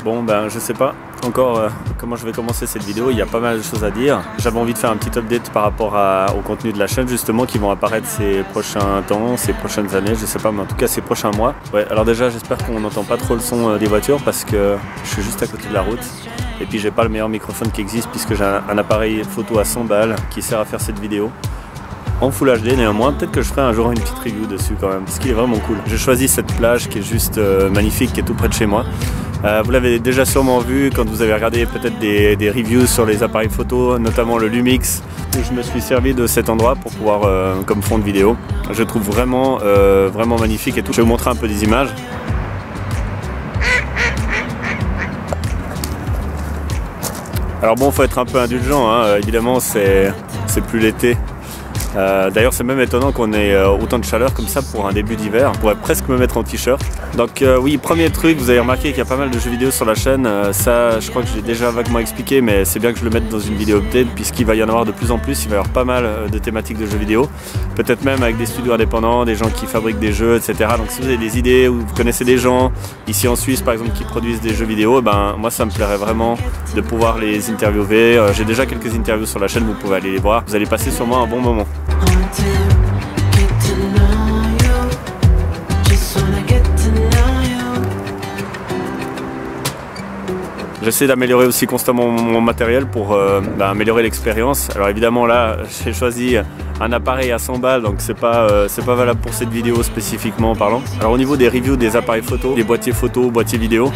Bon ben je sais pas encore comment je vais commencer cette vidéo, il y a pas mal de choses à dire. J'avais envie de faire un petit update par rapport au contenu de la chaîne justement qui vont apparaître ces prochains temps, ces prochaines années, je sais pas, mais en tout cas ces prochains mois. Ouais, alors déjà j'espère qu'on n'entend pas trop le son des voitures parce que je suis juste à côté de la route. Et puis j'ai pas le meilleur microphone qui existe puisque j'ai un appareil photo à 100 balles qui sert à faire cette vidéo. En Full HD néanmoins, peut-être que je ferai un jour une petite review dessus quand même, parce qu'il est vraiment cool. J'ai choisi cette plage qui est juste magnifique, qui est tout près de chez moi. Vous l'avez déjà sûrement vu quand vous avez regardé peut-être des reviews sur les appareils photo, notamment le Lumix, où je me suis servi de cet endroit pour pouvoir, comme fond de vidéo. Je le trouve vraiment, vraiment magnifique et tout. Je vais vous montrer un peu des images. Alors bon, faut être un peu indulgent, hein. Évidemment c'est plus l'été. D'ailleurs c'est même étonnant qu'on ait autant de chaleur comme ça pour un début d'hiver. On pourrait presque me mettre en t-shirt. Donc oui, premier truc, vous avez remarqué qu'il y a pas mal de jeux vidéo sur la chaîne. Ça je crois que je l'ai déjà vaguement expliqué, mais c'est bien que je le mette dans une vidéo update puisqu'il va y en avoir de plus en plus. Il va y avoir pas mal de thématiques de jeux vidéo. Peut-être même avec des studios indépendants, des gens qui fabriquent des jeux, etc. Donc si vous avez des idées ou vous connaissez des gens ici en Suisse par exemple qui produisent des jeux vidéo, ben moi ça me plairait vraiment de pouvoir les interviewer. J'ai déjà quelques interviews sur la chaîne, vous pouvez aller les voir. Vous allez passer sûrement un bon moment. J'essaie d'améliorer aussi constamment mon matériel pour améliorer l'expérience. Alors évidemment là j'ai choisi un appareil à 100 balles, donc c'est pas valable pour cette vidéo spécifiquement parlant. Alors au niveau des reviews des appareils photo, des boîtiers photo, boîtiers vidéo,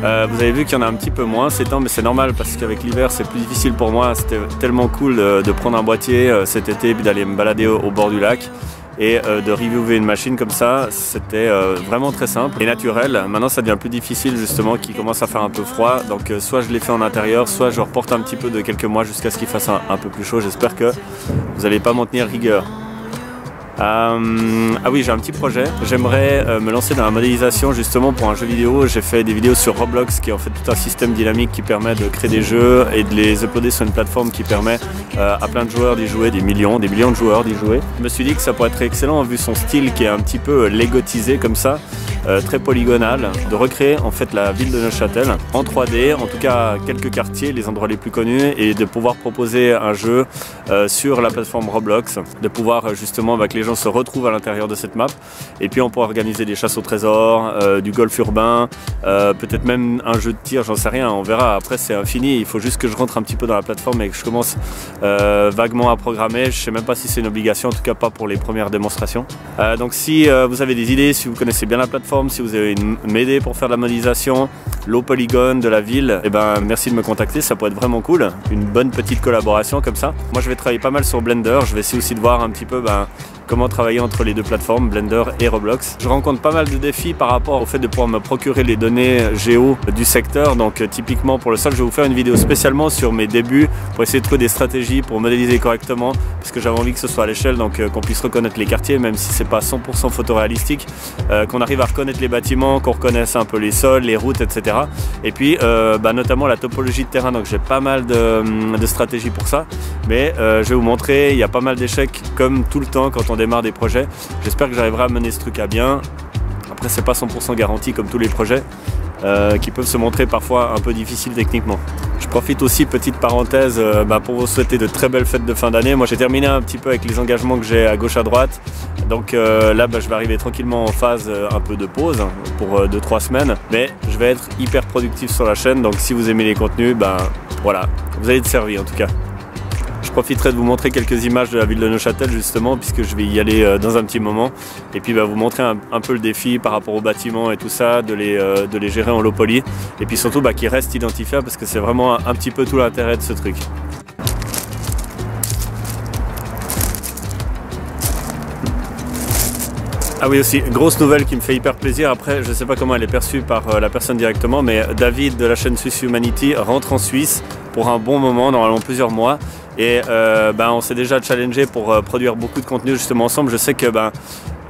vous avez vu qu'il y en a un petit peu moins ces temps, mais c'est normal parce qu'avec l'hiver c'est plus difficile pour moi. C'était tellement cool de prendre un boîtier cet été et puis d'aller me balader au bord du lac. Et de reviewer une machine comme ça, c'était vraiment très simple et naturel. Maintenant ça devient plus difficile justement, qu'il commence à faire un peu froid. Donc soit je l'ai fait en intérieur, soit je reporte un petit peu de quelques mois jusqu'à ce qu'il fasse un peu plus chaud. J'espère que vous n'allez pas m'en tenir rigueur. Ah oui, j'ai un petit projet. J'aimerais me lancer dans la modélisation justement pour un jeu vidéo. J'ai fait des vidéos sur Roblox qui est en fait tout un système dynamique qui permet de créer des jeux et de les uploader sur une plateforme qui permet à plein de joueurs d'y jouer, des millions de joueurs d'y jouer. Je me suis dit que ça pourrait être excellent vu son style qui est un petit peu legotisé comme ça, très polygonal, de recréer en fait la ville de Neuchâtel en 3D, en tout cas quelques quartiers, les endroits les plus connus, et de pouvoir proposer un jeu sur la plateforme Roblox, de pouvoir justement que les gens se retrouvent à l'intérieur de cette map, et puis on pourra organiser des chasses au trésor, du golf urbain, peut-être même un jeu de tir, j'en sais rien, on verra. Après c'est infini, il faut juste que je rentre un petit peu dans la plateforme et que je commence vaguement à programmer. Je sais même pas si c'est une obligation, en tout cas pas pour les premières démonstrations. Donc si vous avez des idées, si vous connaissez bien la plateforme, si vous avez m'aider pour faire de la modélisation, low polygon de la ville, et ben merci de me contacter, ça pourrait être vraiment cool, une bonne petite collaboration comme ça. Moi je vais travailler pas mal sur Blender, je vais essayer aussi de voir un petit peu comment travailler entre les deux plateformes, Blender et Roblox. Je rencontre pas mal de défis par rapport au fait de pouvoir me procurer les données géo du secteur. Donc typiquement pour le sol, je vais vous faire une vidéo spécialement sur mes débuts pour essayer de trouver des stratégies pour modéliser correctement, parce que j'avais envie que ce soit à l'échelle, donc qu'on puisse reconnaître les quartiers, même si c'est pas 100% photoréalistique, qu'on arrive à reconnaître les bâtiments, qu'on reconnaisse un peu les sols, les routes, etc. Et puis notamment la topologie de terrain, donc j'ai pas mal de stratégies pour ça, mais je vais vous montrer, il y a pas mal d'échecs comme tout le temps quand on démarre des projets. J'espère que j'arriverai à mener ce truc à bien. Après c'est pas 100% garanti comme tous les projets qui peuvent se montrer parfois un peu difficiles techniquement. Je profite aussi, petite parenthèse, pour vous souhaiter de très belles fêtes de fin d'année. Moi j'ai terminé un petit peu avec les engagements que j'ai à gauche à droite, donc là je vais arriver tranquillement en phase un peu de pause pour 2-3 semaines, mais je vais être hyper productif sur la chaîne, donc si vous aimez les contenus, voilà, vous allez être servi en tout cas. Je profiterai de vous montrer quelques images de la ville de Neuchâtel justement, puisque je vais y aller dans un petit moment, et puis vous montrer un peu le défi par rapport aux bâtiments et tout ça, de les gérer en low poly, et puis surtout qu'ils restent identifiables, parce que c'est vraiment un petit peu tout l'intérêt de ce truc. Ah oui aussi, grosse nouvelle qui me fait hyper plaisir. Après je sais pas comment elle est perçue par la personne directement, mais David de la chaîne Swiss Humanity rentre en Suisse pour un bon moment, normalement plusieurs mois, et on s'est déjà challengé pour produire beaucoup de contenu justement ensemble. Je sais que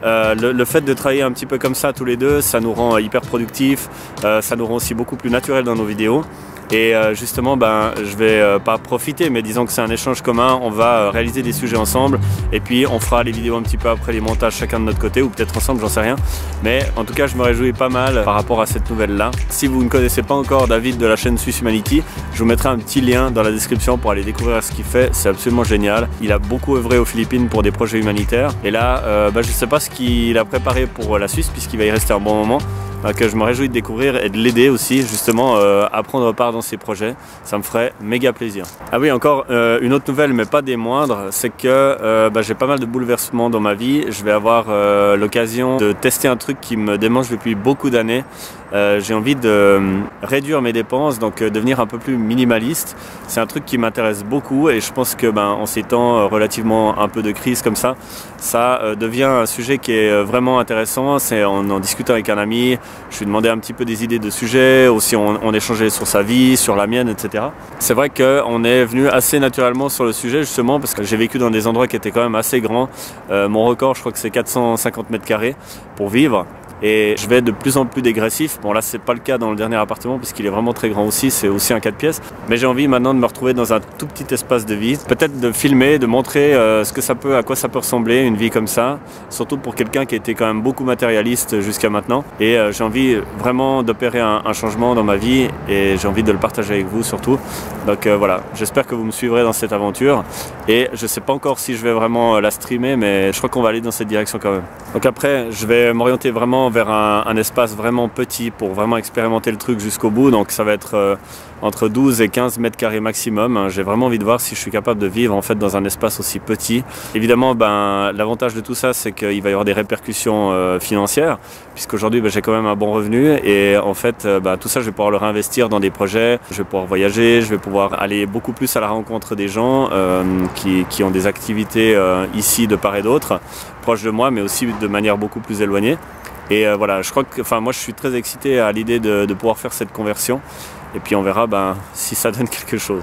le fait de travailler un petit peu comme ça tous les deux, ça nous rend hyper productifs, ça nous rend aussi beaucoup plus naturels dans nos vidéos. Et justement, je vais pas profiter, mais disons que c'est un échange commun. On va réaliser des sujets ensemble et puis on fera les vidéos un petit peu après les montages chacun de notre côté ou peut-être ensemble, j'en sais rien. Mais en tout cas, je me réjouis pas mal par rapport à cette nouvelle-là. Si vous ne connaissez pas encore David de la chaîne Swiss Humanity, je vous mettrai un petit lien dans la description pour aller découvrir ce qu'il fait. C'est absolument génial. Il a beaucoup œuvré aux Philippines pour des projets humanitaires. Et là, je sais pas ce qu'il a préparé pour la Suisse puisqu'il va y rester un bon moment. Donc je me réjouis de découvrir et de l'aider aussi justement à prendre part dans ces projets. Ça me ferait méga plaisir. Ah oui, encore une autre nouvelle mais pas des moindres, c'est que j'ai pas mal de bouleversements dans ma vie. Je vais avoir l'occasion de tester un truc qui me démange depuis beaucoup d'années. J'ai envie de réduire mes dépenses, donc devenir un peu plus minimaliste. C'est un truc qui m'intéresse beaucoup et je pense que en ces temps relativement un peu de crise comme ça devient un sujet qui est vraiment intéressant. C'est en discutant avec un ami, je lui demandais un petit peu des idées de sujets, aussi on échangeait sur sa vie, sur la mienne, etc. C'est vrai qu'on est venu assez naturellement sur le sujet justement parce que j'ai vécu dans des endroits qui étaient quand même assez grands. Mon record, je crois que c'est 450 mètres carrés pour vivre. Et je vais être de plus en plus dégressif. Bon là c'est pas le cas dans le dernier appartement puisqu'il est vraiment très grand aussi, c'est aussi un 4 pièces. Mais j'ai envie maintenant de me retrouver dans un tout petit espace de vie. Peut-être de filmer, de montrer à quoi ça peut ressembler une vie comme ça. Surtout pour quelqu'un qui était quand même beaucoup matérialiste jusqu'à maintenant. Et j'ai envie vraiment d'opérer un changement dans ma vie et j'ai envie de le partager avec vous surtout. Donc voilà, j'espère que vous me suivrez dans cette aventure. Et je sais pas encore si je vais vraiment la streamer mais je crois qu'on va aller dans cette direction quand même. Donc après je vais m'orienter vraiment vers un espace vraiment petit pour vraiment expérimenter le truc jusqu'au bout. Donc ça va être entre 12 et 15 mètres carrés maximum. J'ai vraiment envie de voir si je suis capable de vivre en fait dans un espace aussi petit. Évidemment, l'avantage de tout ça, c'est qu'il va y avoir des répercussions financières, puisqu'aujourd'hui j'ai quand même un bon revenu et en fait tout ça je vais pouvoir le réinvestir dans des projets. Je vais pouvoir voyager, je vais pouvoir aller beaucoup plus à la rencontre des gens qui ont des activités ici de part et d'autre, proches de moi, mais aussi de manière beaucoup plus éloignée. Et voilà, je crois que, moi je suis très excité à l'idée de pouvoir faire cette conversion. Et puis on verra si ça donne quelque chose.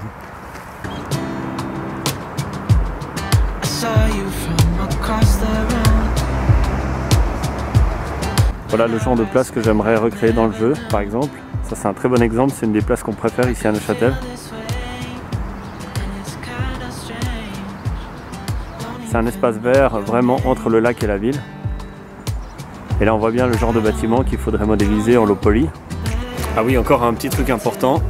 Voilà le genre de place que j'aimerais recréer dans le jeu, par exemple. Ça c'est un très bon exemple, c'est une des places qu'on préfère ici à Neuchâtel. C'est un espace vert vraiment entre le lac et la ville. Et là on voit bien le genre de bâtiment qu'il faudrait modéliser en low poly. Ah oui, encore un petit truc important.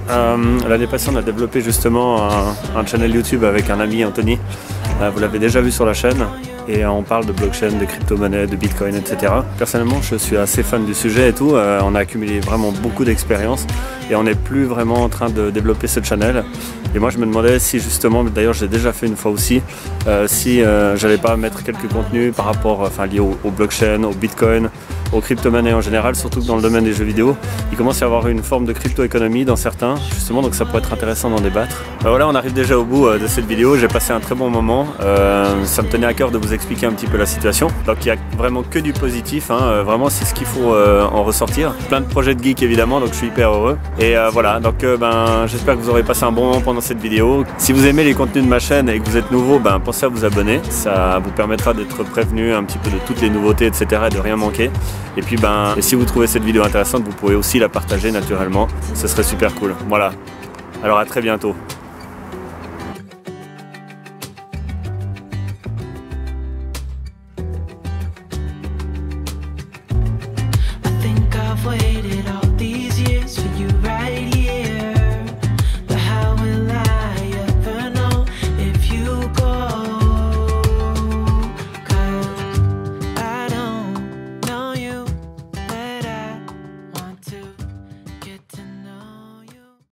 L'année passée on a développé justement un channel YouTube avec un ami, Anthony. Vous l'avez déjà vu sur la chaîne. Et on parle de blockchain, de crypto-monnaie, de bitcoin, etc. Personnellement je suis assez fan du sujet et tout. On a accumulé vraiment beaucoup d'expérience. Et on n'est plus vraiment en train de développer ce channel. Et moi je me demandais si justement, d'ailleurs j'ai déjà fait une fois aussi, si j'allais pas mettre quelques contenus par rapport, liés au blockchain, au bitcoin, aux crypto-monnaies en général, surtout que dans le domaine des jeux vidéo, il commence à y avoir une forme de crypto-économie dans certains, justement, donc ça pourrait être intéressant d'en débattre. Voilà, on arrive déjà au bout de cette vidéo, j'ai passé un très bon moment, ça me tenait à cœur de vous expliquer un petit peu la situation. Donc il n'y a vraiment que du positif, vraiment c'est ce qu'il faut en ressortir. Plein de projets de geek évidemment, donc je suis hyper heureux. Et voilà, donc j'espère que vous aurez passé un bon moment pendant cette vidéo. Si vous aimez les contenus de ma chaîne et que vous êtes nouveau, pensez à vous abonner, ça vous permettra d'être prévenu un petit peu de toutes les nouveautés, etc. et de rien manquer. Et puis si vous trouvez cette vidéo intéressante, vous pouvez aussi la partager naturellement, ce serait super cool. Voilà, alors à très bientôt.